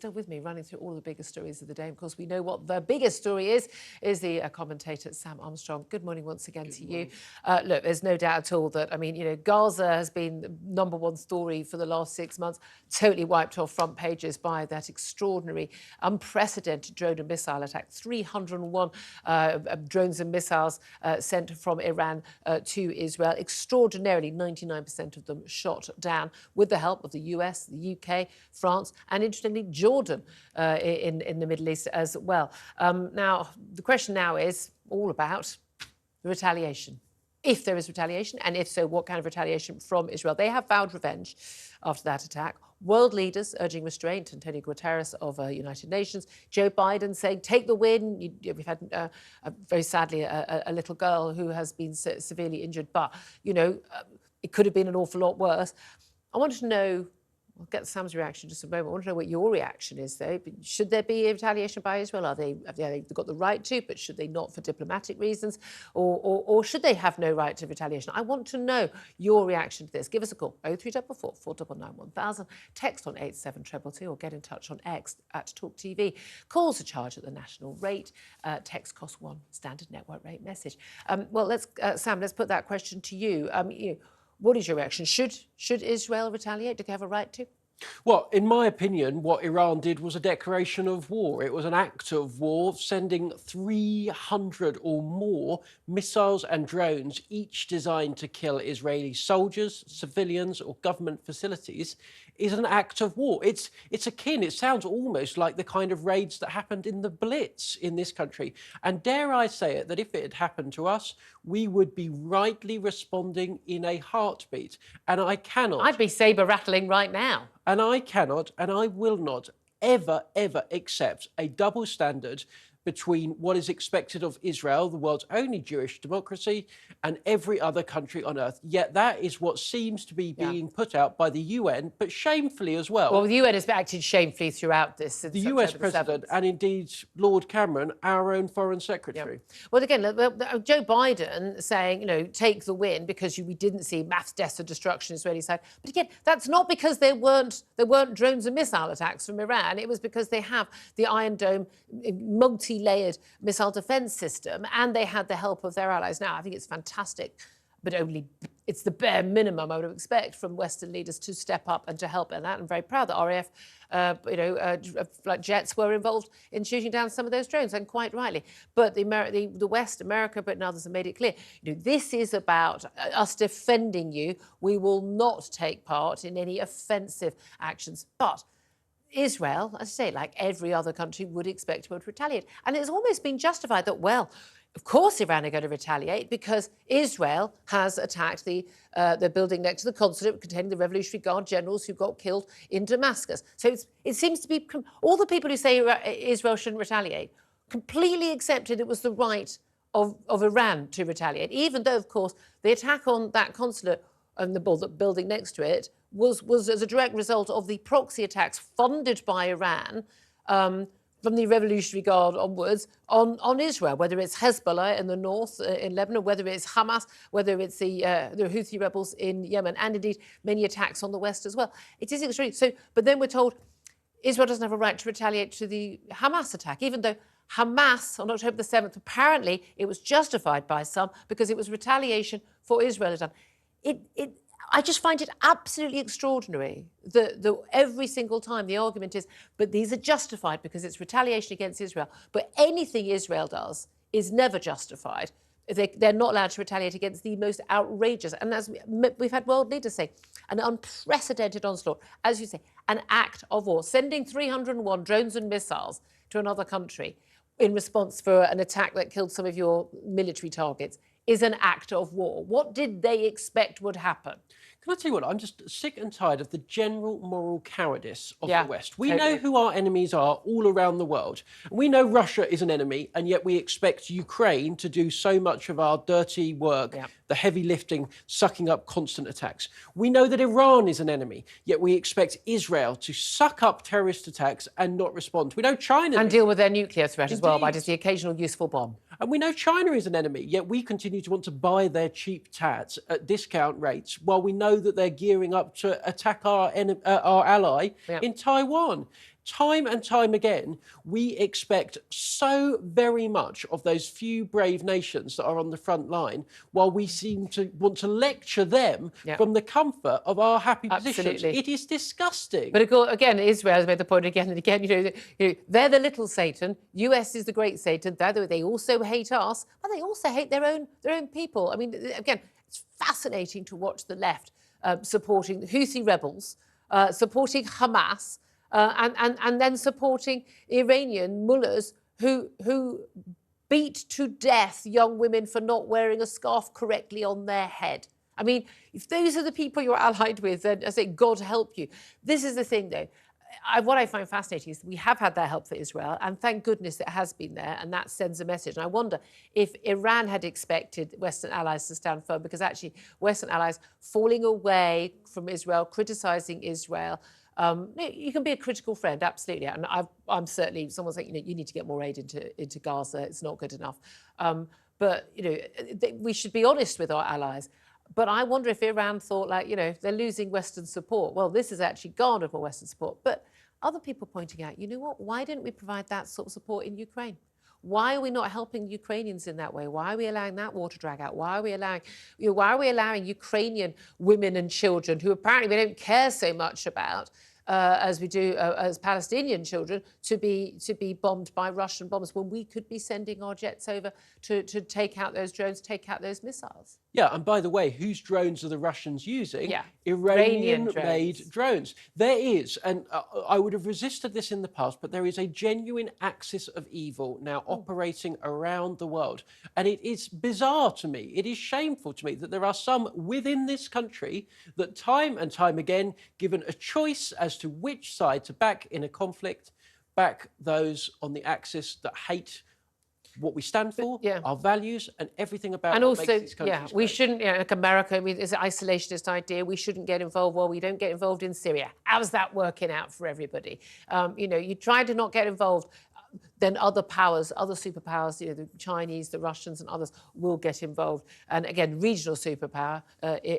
Still with me, running through all the biggest stories of the day. Of course, we know what the biggest story is the commentator Sam Armstrong. Good morning once again to you. Look, there's no doubt at all that, I mean, you know, Gaza has been the #1 story for the last 6 months, totally wiped off front pages by that extraordinary, unprecedented drone and missile attack. 301 drones and missiles sent from Iran to Israel. Extraordinarily, 99% of them shot down with the help of the US, the UK, France, and interestingly, Jordan in the Middle East as well. Now, the question now is all about retaliation. If there is retaliation, and if so, what kind of retaliation from Israel? They have vowed revenge after that attack. World leaders urging restraint. Antonio Guterres of United Nations. Joe Biden saying, take the win. We've had, very sadly, a little girl who has been severely injured. But, you know, it could have been an awful lot worse. I want to know, I'll get Sam's reaction in just a moment. I want to know what your reaction is, though. Should there be a retaliation by Israel? Have they got the right to, but should they not for diplomatic reasons? Or should they have no right to retaliation? I want to know your reaction to this. Give us a call, 0344 499 1000. Text on 87222 or get in touch on X at talkTV. Calls are charged at the national rate. Text costs £1, standard network rate message. Well, Sam, let's put that question to you. What is your reaction? Should Israel retaliate? Do they have a right to? Well, in my opinion, what Iran did was a declaration of war. It was an act of war, sending 300 or more missiles and drones, each designed to kill Israeli soldiers, civilians or government facilities, is an act of war. It's akin, it sounds almost like the kind of raids that happened in the Blitz in this country. And dare I say it, that if it had happened to us, we would be rightly responding in a heartbeat. And I cannot... I'd be saber rattling right now. And I cannot, and I will not, ever accept a double standard between what is expected of Israel, the world's only Jewish democracy, and every other country on earth. Yet that is what seems to be being put out by the UN, but shamefully as well. Well, the UN has acted shamefully throughout this. The US President and indeed Lord Cameron, our own Foreign Secretary. Yeah. Well, again, Joe Biden saying, you know, take the win because we didn't see mass deaths and destruction Israeli side. But again, that's not because there weren't drones and missile attacks from Iran. It was because they have the Iron Dome multi-layered missile defence system, and they had the help of their allies. Now, I think it's fantastic, but it's the bare minimum I would expect from Western leaders to step up and to help in that. I'm very proud that RAF, like jets were involved in shooting down some of those drones, and quite rightly. But the West, America, Britain, others have made it clear, you know, this is about us defending you. We will not take part in any offensive actions. But Israel, as I say, like every other country, would expect to retaliate. And it's almost been justified that, well, of course Iran are going to retaliate because Israel has attacked the building next to the consulate containing the Revolutionary Guard generals who got killed in Damascus. So it seems to be all the people who say Israel shouldn't retaliate completely accepted it was the right of Iran to retaliate, even though, of course, the attack on that consulate and the building next to it was as a direct result of the proxy attacks funded by Iran from the Revolutionary Guard onwards on Israel, whether it's Hezbollah in the north in Lebanon, whether it's Hamas, whether it's the Houthi rebels in Yemen, and indeed many attacks on the west as well. It is extreme. So, but then we're told Israel doesn't have a right to retaliate to the Hamas attack, even though Hamas on October the 7th, apparently it was justified by some because it was retaliation for Israel had done. I just find it absolutely extraordinary that every single time the argument is, but these are justified because it's retaliation against Israel. But anything Israel does is never justified. They're not allowed to retaliate against the most outrageous. And as we've had world leaders say, an unprecedented onslaught, as you say, an act of war, sending 301 drones and missiles to another country in response for an attack that killed some of your military targets is an act of war. What did they expect would happen? Can I tell you what? I'm just sick and tired of the general moral cowardice of the West. We totally know who our enemies are all around the world. We know Russia is an enemy, and yet we expect Ukraine to do so much of our dirty work, the heavy lifting, sucking up constant attacks. We know that Iran is an enemy, yet we expect Israel to suck up terrorist attacks and not respond. We know China... And deal with their nuclear threat as well by just the occasional useful bomb. And we know China is an enemy, yet we continue to want to buy their cheap tats at discount rates while we know that they're gearing up to attack our ally in Taiwan. time and time again, we expect so very much of those few brave nations that are on the front line, while we seem to want to lecture them from the comfort of our happy positions. It is disgusting. But again, Israel has made the point again and again, they're the little Satan, US is the great Satan, they also hate us, but they also hate their own people. I mean, again, it's fascinating to watch the left supporting the Houthi rebels, supporting Hamas, and then supporting Iranian mullahs who beat to death young women for not wearing a scarf correctly on their head. I mean, if those are the people you're allied with, then I say, God help you. This is the thing, though. What I find fascinating is we have had that help for Israel, and thank goodness it has been there, and that sends a message. And I wonder if Iran had expected Western allies to stand firm, because actually Western allies falling away from Israel, criticising Israel. You can be a critical friend, absolutely. And I'm certainly someone saying, you need to get more aid into Gaza. It's not good enough. But we should be honest with our allies. But I wonder if Iran thought, they're losing Western support. Well, this has actually garnered more Western support. But other people pointing out, you know what? Why didn't we provide that sort of support in Ukraine? Why are we not helping Ukrainians in that way? Why are we allowing that war to drag out? Why are we allowing Ukrainian women and children, who apparently we don't care so much about, as we do as Palestinian children, to be bombed by Russian bombers, when we could be sending our jets over to take out those drones, take out those missiles? Yeah, and by the way, whose drones are the Russians using? Yeah. Iranian-made drones. There is, and I would have resisted this in the past, but there is a genuine axis of evil now operating around the world. And it is bizarre to me, it is shameful to me that there are some within this country that time and time again, given a choice as to which side to back in a conflict, back those on the axis that hate what we stand for, our values, and everything about and what also, makes these countries we great. shouldn't, like America, it's an isolationist idea. We shouldn't get involved. Well, we don't get involved in Syria. How's that working out for everybody? You try to not get involved, then other powers, other superpowers, the Chinese, the Russians and others will get involved. And again, regional superpower,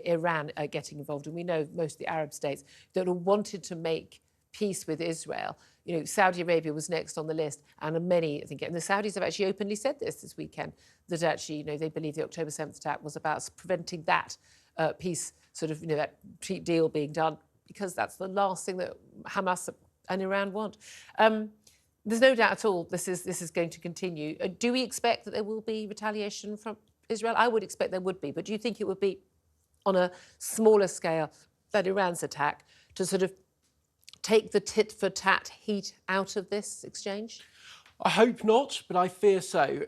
Iran getting involved. And we know most of the Arab states that have wanted to make peace with Israel. Saudi Arabia was next on the list, and many, I think, and the Saudis have actually openly said this weekend, that actually, they believe the October 7th attack was about preventing that peace, that deal being done, because that's the last thing that Hamas and Iran want. There's no doubt at all this is going to continue. Do we expect that there will be retaliation from Israel? I would expect there would be, but do you think it would be on a smaller scale than Iran's attack, to take the tit-for-tat heat out of this exchange? I hope not, but I fear so.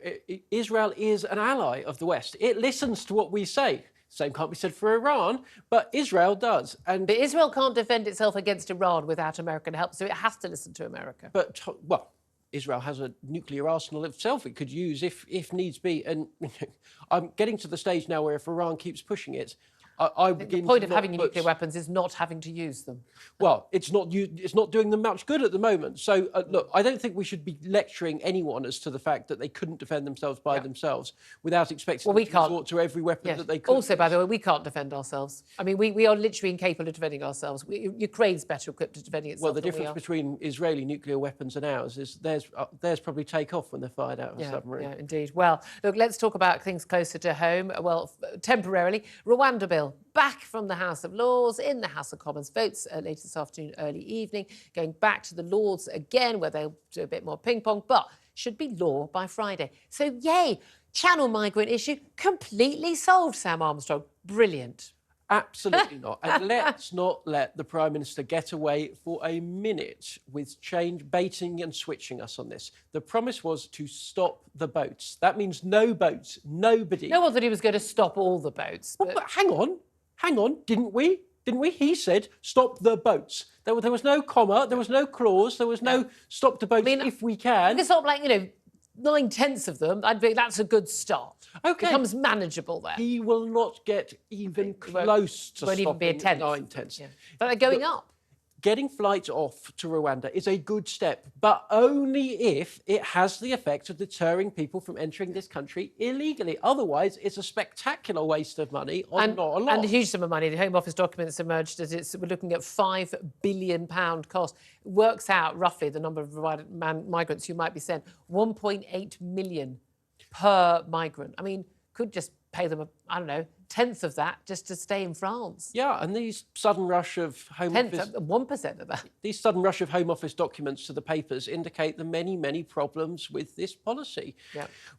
Israel is an ally of the West. It listens to what we say. Same can't be said for Iran, but Israel does. But Israel can't defend itself against Iran without American help, so it has to listen to America. But, Israel has a nuclear arsenal itself it could use if needs be. And I'm getting to the stage now where if Iran keeps pushing it, the point of having nuclear weapons is not having to use them. Well, it's not doing them much good at the moment. So, look, I don't think we should be lecturing anyone as to the fact that they couldn't defend themselves by themselves without expecting them to resort to every weapon that they could. Also, by the way, we can't defend ourselves. I mean, we are literally incapable of defending ourselves. Ukraine's better equipped at defending itself. Well, the difference between Israeli nuclear weapons and ours is theirs probably take off when they're fired out of a submarine. Yeah, indeed. Well, look, let's talk about things closer to home. Well, temporarily, Rwanda Bill back from the House of Lords in the House of Commons. Votes later this afternoon, early evening, going back to the Lords again, where they'll do a bit more ping-pong, but should be law by Friday. So, yay, Channel migrant issue completely solved, Sam Armstrong. Brilliant. Absolutely not. And let's not let the Prime Minister get away for a minute with baiting and switching us on this. The promise was to stop the boats. That means no boats, nobody. No one thought he was going to stop all the boats. But hang on, didn't we? He said, stop the boats. There was no comma, there was no clause, there was no stop the boats if we can. You can stop 9/10 of them. That's a good start. Okay. It becomes manageable there. He will not get even close to won't even be a stopping 10th. 9/10. Yeah. But they're going up. getting flights off to Rwanda is a good step, but only if it has the effect of deterring people from entering this country illegally. Otherwise, it's a spectacular waste of money on not a lot. And a huge sum of money. The Home Office documents emerged that we're looking at £5 billion cost. It works out roughly the number of migrants who might be sent, 1.8 million per migrant. I mean, could just pay them, I don't know, tenth of that just to stay in France. Yeah, and these sudden rush of Home Office... 1% of that. These sudden rush of Home Office documents to the papers indicate the many, many problems with this policy,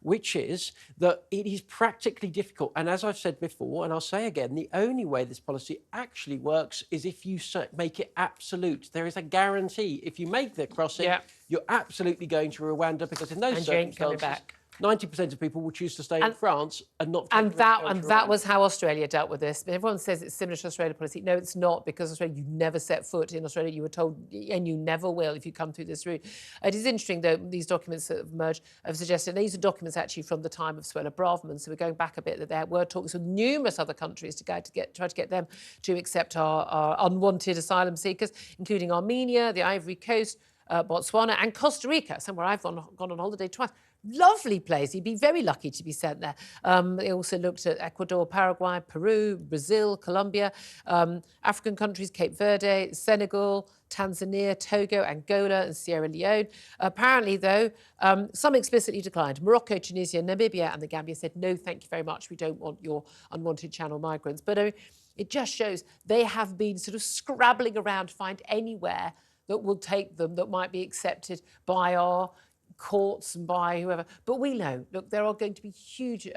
which is that it is practically difficult. And as I've said before, and I'll say again, the only way this policy actually works is if you make it absolute. There is a guarantee. If you make the crossing, you're absolutely going to Rwanda, because in those circumstances... 90% of people will choose to stay in France and not. And that was how Australia dealt with this. Everyone says it's similar to Australia policy. No, it's not, because Australia, you never set foot in Australia. You were told, and you never will if you come through this route. It is interesting, though, these documents that have emerged have suggested, and these are documents actually from the time of Suella Braverman, so we're going back a bit, that there were talks with numerous other countries to try to get them to accept our unwanted asylum seekers, including Armenia, the Ivory Coast, Botswana and Costa Rica, somewhere I've gone on holiday twice. Lovely place. You'd be very lucky to be sent there. They also looked at Ecuador, Paraguay, Peru, Brazil, Colombia, African countries, Cape Verde, Senegal, Tanzania, Togo, Angola and Sierra Leone. Apparently, though, some explicitly declined. Morocco, Tunisia, Namibia and the Gambia said, no, thank you very much. We don't want your unwanted channel migrants. But it just shows they have been sort of scrabbling around to find anywhere that will take them, that might be accepted by our courts and by whoever. But we know, look, there are going to be huge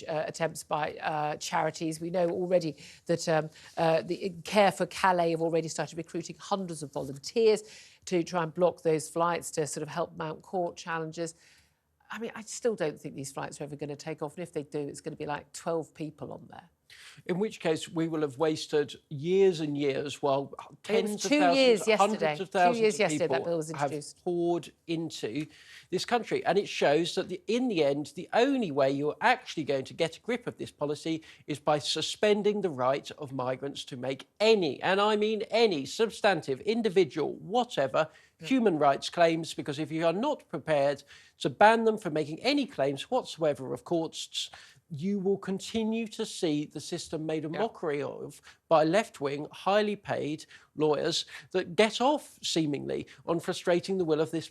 attempts by charities. We know already that the Care for Calais have already started recruiting hundreds of volunteers to try and block those flights, to sort of help mount court challenges. I mean, I still don't think these flights are ever going to take off. And if they do, it's going to be like 12 people on there. In which case, we will have wasted years and years while tens of thousands, hundreds of thousands of people that bill was have poured into this country. And it shows that in the end, the only way you're actually going to get a grip of this policy is by suspending the right of migrants to make any, and I mean any, substantive, individual, whatever, human rights claims, because if you are not prepared to ban them from making any claims whatsoever of courts, you will continue to see the system made a mockery of by left-wing, highly paid lawyers that get off, seemingly, on frustrating the will of the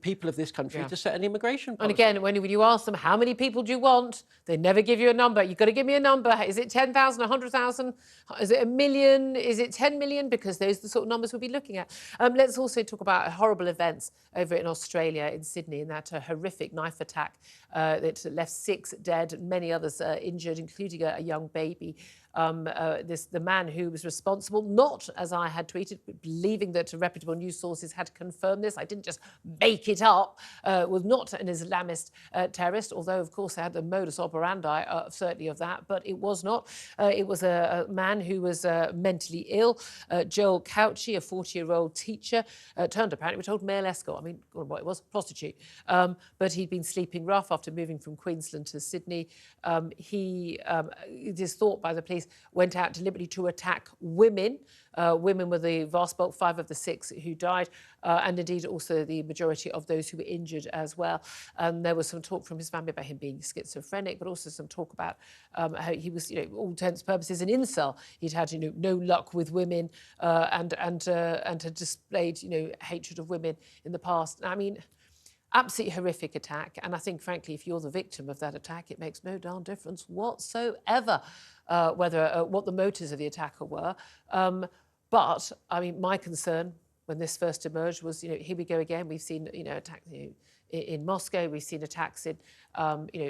people of this country to set an immigration policy. And again, when you ask them, how many people do you want? They never give you a number. You've got to give me a number. Is it 10,000, 100,000? Is it 1 million? Is it 10 million? Because those are the sort of numbers we'll be looking at. Let's also talk about horrible events over in Australia, in Sydney, in that horrific knife attack that left 6 dead and many others injured, including a young baby. The man who was responsible, not as I had tweeted, but believing that reputable news sources had confirmed this, I didn't just make it up, was not an Islamist terrorist, although, of course, they had the modus operandi, certainly of that, but it was not. It was a man who was mentally ill, Joel Couchy, a 40-year-old teacher, turned, apparently, we're told, male escort. I mean, what it was, prostitute. But he'd been sleeping rough after moving from Queensland to Sydney. It is thought by the police went out deliberately to attack women. Women were the vast bulk, 5 of the 6 who died, and indeed also the majority of those who were injured as well. There was some talk from his family about him being schizophrenic, but also some talk about how he was, all intents and purposes, an incel. He'd had, no luck with women and had displayed, hatred of women in the past. I mean, absolutely horrific attack. And I think, frankly, if you're the victim of that attack, it makes no darn difference whatsoever what the motives of the attacker were. But, I mean, my concern when this first emerged was, here we go again. We've seen, attacks in Moscow. We've seen attacks in,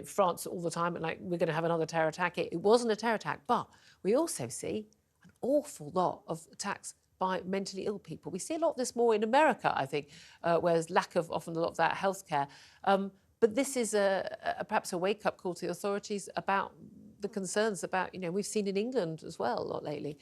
France all the time. And, we're going to have another terror attack. It wasn't a terror attack. But we also see an awful lot of attacks by mentally ill people. We see a lot of this more in America, I think, where there's lack of often a lot of that healthcare. But this is perhaps a wake-up call to the authorities about the concerns about, we've seen in England as well a lot lately,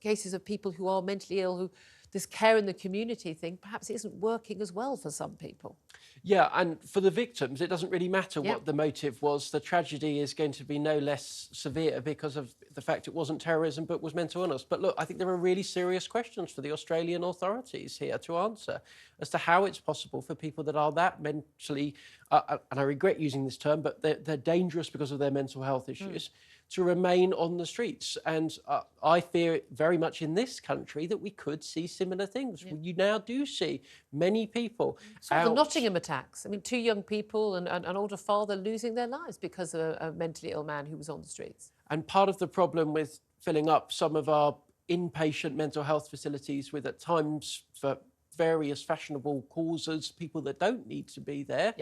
cases of people who are mentally ill, who this care in the community thing perhaps isn't working as well for some people. Yeah, and for the victims, it doesn't really matter Yeah. what the motive was. The tragedy is going to be no less severe because of the fact it wasn't terrorism but was mental illness. But look, I think there are really serious questions for the Australian authorities here to answer as to how it's possible for people that are that mentally, and I regret using this term, but they're dangerous because of their mental health issues, to remain on the streets. And I fear very much in this country that we could see similar things. Yeah. You now do see many people out. The Nottingham attacks. I mean, 2 young people and an older father losing their lives because of a mentally ill man who was on the streets. And part of the problem with filling up some of our inpatient mental health facilities with, at times, for various fashionable causes, people that don't need to be there,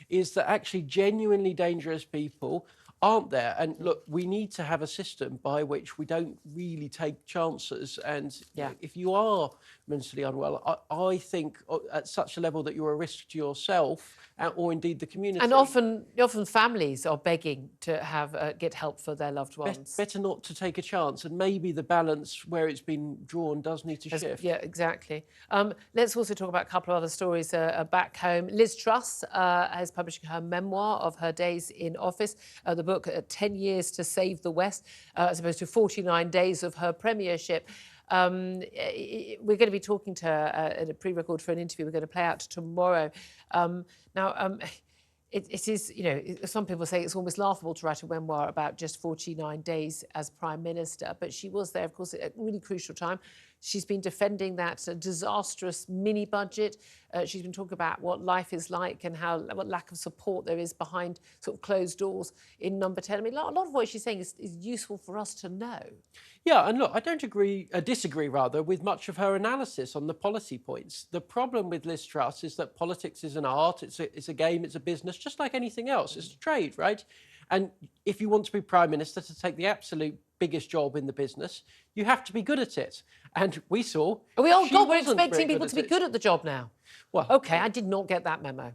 is that actually genuinely dangerous people aren't there. And look, we need to have a system by which we don't really take chances. And if you are mentally unwell, I think at such a level that you're a risk to yourself or indeed the community. And often families are begging to have get help for their loved ones. Better not to take a chance, and maybe the balance where it's been drawn does need to shift. Yeah, exactly. Let's also talk about a couple of other stories back home. Liz Truss is publishing her memoir of her days in office. The book, 10 Years to Save the West, as opposed to 49 days of her premiership. We're going to be talking to her at a pre-record for an interview we're going to play out tomorrow. It is, you know, some people say it's almost laughable to write a memoir about just 49 days as Prime Minister, but she was there, of course, at a really crucial time. She's been defending that disastrous mini-budget. She's been talking about what life is like and what lack of support there is behind sort of closed doors in Number 10. I mean, a lot of what she's saying is useful for us to know. Yeah, and look, I don't disagree rather, with much of her analysis on the policy points. The problem with Liz Truss is that politics is an art, it's a game, it's a business, just like anything else. It's a trade, right? And if you want to be Prime Minister, to take the absolute biggest job in the business, you have to be good at it. And we saw... we're expecting people to be good at the job now. Well, OK, I did not get that memo.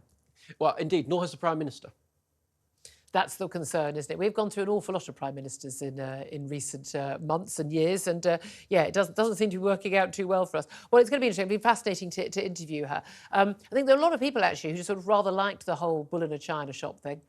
Well, indeed, nor has the Prime Minister. That's the concern, isn't it? We've gone through an awful lot of Prime Ministers in recent months and years, and it doesn't seem to be working out too well for us. Well, it's going to be interesting. It'll be fascinating to interview her. I think there are a lot of people, actually, who just sort of rather liked the whole bull in a china shop thing.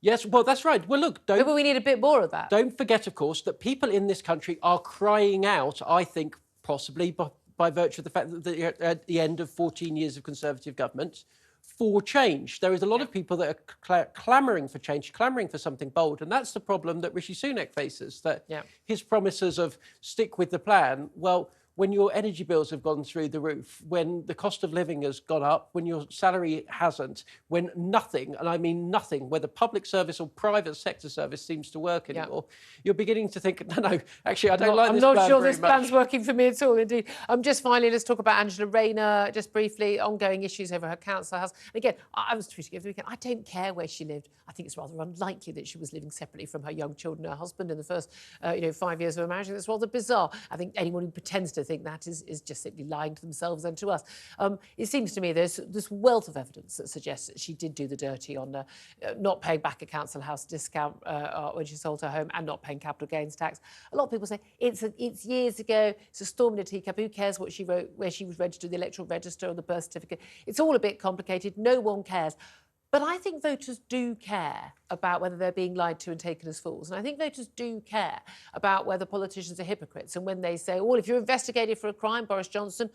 Yes, well, that's right. Well, look, maybe we need a bit more of that. Don't forget, of course, that people in this country are crying out, I think, possibly by virtue of the fact that they're at the end of 14 years of Conservative government, for change. There is a lot of people that are clamouring for change, clamouring for something bold, and that's the problem that Rishi Sunak faces, that his promises of stick with the plan, well, when your energy bills have gone through the roof, when the cost of living has gone up, when your salary hasn't, when nothing, and I mean nothing, whether public service or private sector service seems to work anymore, you're beginning to think, no, actually, I don't like this plan. I'm not sure this plan's working for me at all, indeed. Just finally, let's talk about Angela Rayner, just briefly, ongoing issues over her council house. And again, I was tweeting over the weekend, I don't care where she lived. I think it's rather unlikely that she was living separately from her young children and her husband in the first 5 years of her marriage. That's rather bizarre. I think anyone who pretends to think that is just simply lying to themselves and to us. It seems to me there's this wealth of evidence that suggests that she did do the dirty on not paying back a council house discount when she sold her home and not paying capital gains tax. A lot of people say it's years ago, it's a storm in a teacup, who cares what she wrote, where she was registered, the electoral register or the birth certificate. It's all a bit complicated, no one cares. But I think voters do care about whether they're being lied to and taken as fools. And I think voters do care about whether politicians are hypocrites. And when they say, well, if you're investigated for a crime, Boris Johnson,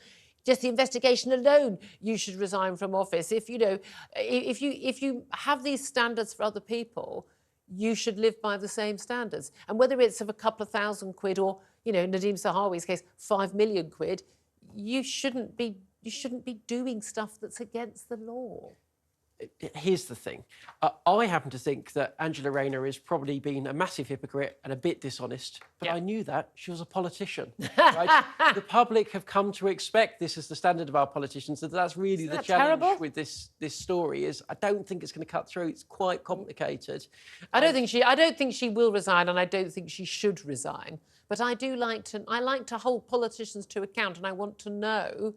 just the investigation alone, you should resign from office. If you have these standards for other people, you should live by the same standards. And whether it's of a couple of thousand quid or, Nadeem Sahawi's case, 5 million quid, you shouldn't be doing stuff that's against the law. Here's the thing. I happen to think that Angela Rayner has probably been a massive hypocrite and a bit dishonest, but I knew that. She was a politician. Right? The public have come to expect this as the standard of our politicians. That's really the challenge with this story is I don't think it's going to cut through. It's quite complicated. I don't think she will resign, and I don't think she should resign. But I like to hold politicians to account, and I want to know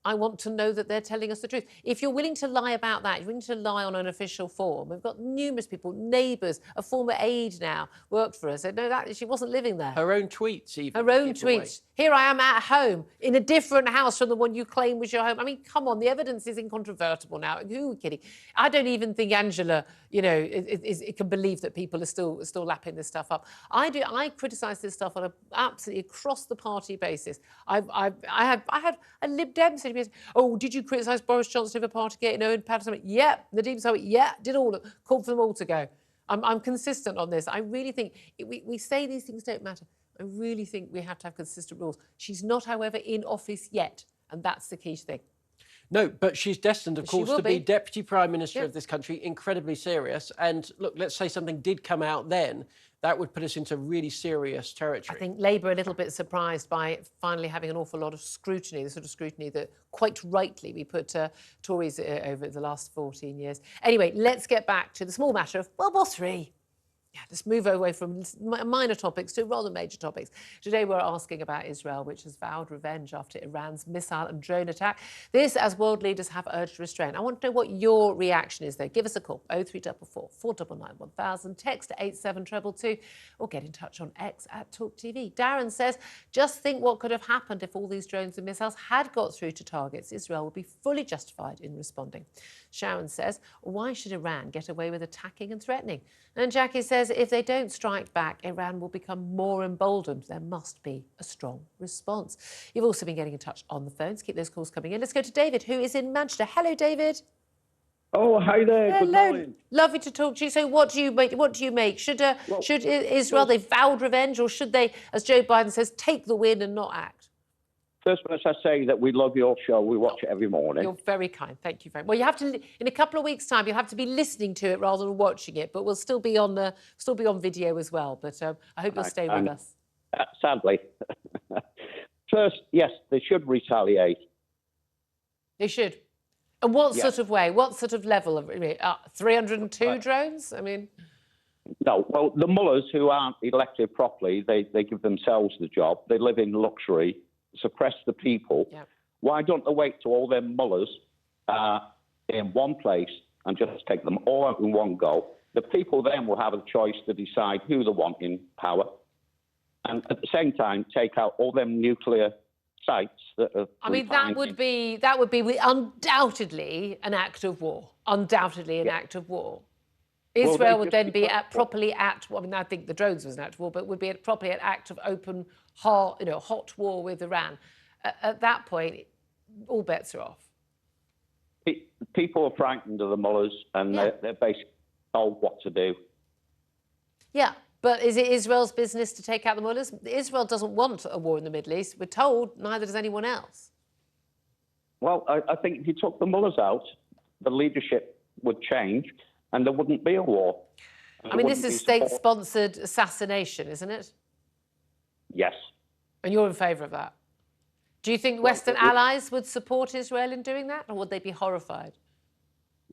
I want to know that they're telling us the truth. If you're willing to lie about that, you're willing to lie on an official form. We've got numerous people, neighbours, a former aide now worked for us, said, no, that she wasn't living there. Her own tweets even. Her own tweets. Here I am at home in a different house from the one you claim was your home. I mean, come on, the evidence is incontrovertible now. Who are we kidding? I don't even think Angela, you know, it can believe that people are still lapping this stuff up. I criticise this stuff on a absolutely across the party basis. I had a Lib Dem say to me, oh, did you criticise Boris Johnson over Partygate? No, in Palestine? Yeah. Nadeem Sawi, yeah, did all of it. Called for them all to go. I'm consistent on this. I really think we say these things don't matter. I really think we have to have consistent rules. She's not, however, in office yet, and that's the key thing. No, but she's destined, of course, to be Deputy Prime Minister of this country, incredibly serious. And look, let's say something did come out then, that would put us into really serious territory. I think Labour are a little bit surprised by finally having an awful lot of scrutiny, the sort of scrutiny that quite rightly we put Tories over the last 14 years. Anyway, let's get back to the small matter of World War III. Yeah, let's move away from minor topics to rather major topics. Today we're asking about Israel, which has vowed revenge after Iran's missile and drone attack. This, as world leaders have urged restraint. I want to know what your reaction is, though. Give us a call, 0344 499 1000, text to 87222, or get in touch on X at talkTV. Darren says, just think what could have happened if all these drones and missiles had got through to targets. Israel would be fully justified in responding. Sharon says, why should Iran get away with attacking and threatening? And Jackie says, if they don't strike back, Iran will become more emboldened. There must be a strong response. You've also been getting in touch on the phones. Keep those calls coming in. Let's go to David, who is in Manchester. Hello, David. Oh, hi there. Hello. Good morning. Lovely to talk to you. So what do you make? Should Israel, they vowed revenge, or should they, as Joe Biden says, take the win and not act? First, must I say that we love your show. We watch it every morning. You're very kind. Thank you very much. Well, you have to, in a couple of weeks' time, you'll have to be listening to it rather than watching it, but we'll still be on video as well. But I hope you'll stay with us. Sadly. First, yes, they should retaliate. They should. And what sort of way? What sort of level of 302 drones? I mean... No, well, the mullahs who aren't elected properly, they give themselves the job. They live in luxury, suppress the people. Yep. Why don't they wait till all them mullahs are in one place and just take them all out in one go? The people then will have a choice to decide who they want in power. And at the same time, take out all them nuclear sites that are... I mean, that would be undoubtedly an act of war. Undoubtedly an act of war. Israel would then be properly at... I mean, I think the drones was an act of war, but would be properly an act of open, hot war with Iran. At that point, all bets are off. People are frightened of the mullahs, and they're basically told what to do. Yeah, but is it Israel's business to take out the mullahs? Israel doesn't want a war in the Middle East. We're told neither does anyone else. Well, I think if you took the mullahs out, the leadership would change, and there wouldn't be a war. I mean, this is state-sponsored assassination, isn't it? Yes. And you're in favour of that? Do you think Western allies would support Israel in doing that, or would they be horrified?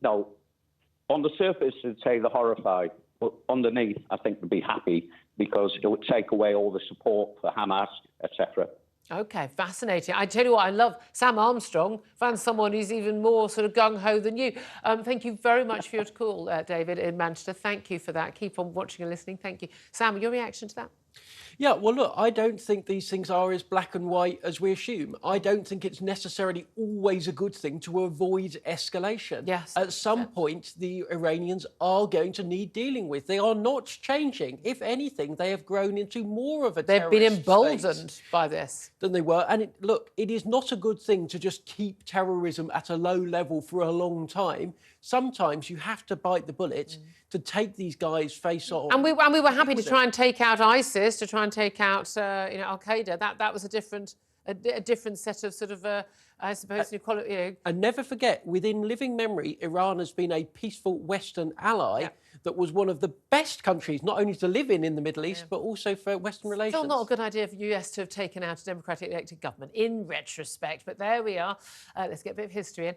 No. On the surface, they'd say they're horrified, but underneath, I think they'd be happy because it would take away all the support for Hamas, etc. OK, fascinating. I tell you what, I love Sam Armstrong. Found someone who's even more sort of gung-ho than you. Thank you very much for your call, David, in Manchester. Thank you for that. Keep on watching and listening. Thank you. Sam, your reaction to that? Yeah, well, look, I don't think these things are as black and white as we assume. I don't think it's necessarily always a good thing to avoid escalation. Yes. At some point, the Iranians are going to need dealing with. They are not changing. If anything, they have grown into more of a terrorist They've been emboldened by this. Than they were. And look, it is not a good thing to just keep terrorism at a low level for a long time. Sometimes you have to bite the bullet to take these guys face on. And we were happy to try and take out ISIS, to try and take out Al-Qaeda. That was a different set of sort of I suppose inequality. And never forget, within living memory, Iran has been a peaceful Western ally that was one of the best countries, not only to live in the Middle East, but also for Western relations. Still not a good idea for the US to have taken out a democratically elected government in retrospect, but there we are. Let's get a bit of history in.